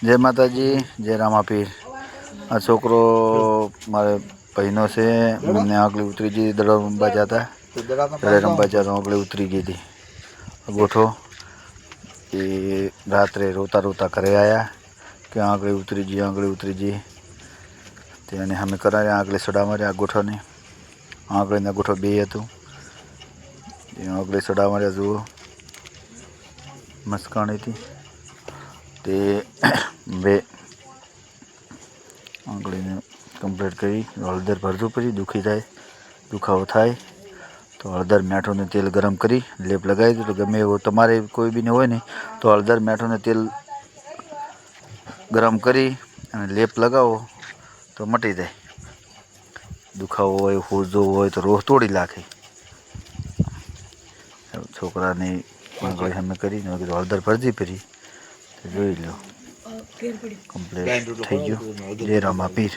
જય માતાજી, જય રામાપીર। આ છોકરો મારે ભાઈનો છે। મને આગળ ઉતરી ગઈ દડો રમવા જતા દડે રમવા જતા આગળ ઉતરી ગઈ હતી ગોઠો એ રાત્રે રોતા રોતા ઘરે આવ્યા કે આંગળી ઉતરી ગઈ તેને અમે કરાવ્યા આગળ સડા માર્યા ગોઠોને આંગળીના ગોઠો બે હતું એ આગળ સડા માર્યા જુઓ મસ્કાણી હતી તે બે આંગળીને કમ્પ્લીટ કરી હળદર ભરતું પછી દુખી થાય દુખાવો થાય તો હળદર મીઠું તેલ ગરમ કરી લેપ લગાવી દો તો ગમે એવો તમારે કોઈ બી ને હોય ને તો હળદર મીઠું તેલ ગરમ કરી અને લેપ લગાવો તો મટી જાય દુખાવો હોય હોજો હોય તો રોહ તોડી નાખે છોકરાની આંગળી અમે કરીને હળદર ભરતી કરી તો જોઈ લો કમ્પ્લીટ થઈ ગયું જય રામાપીર।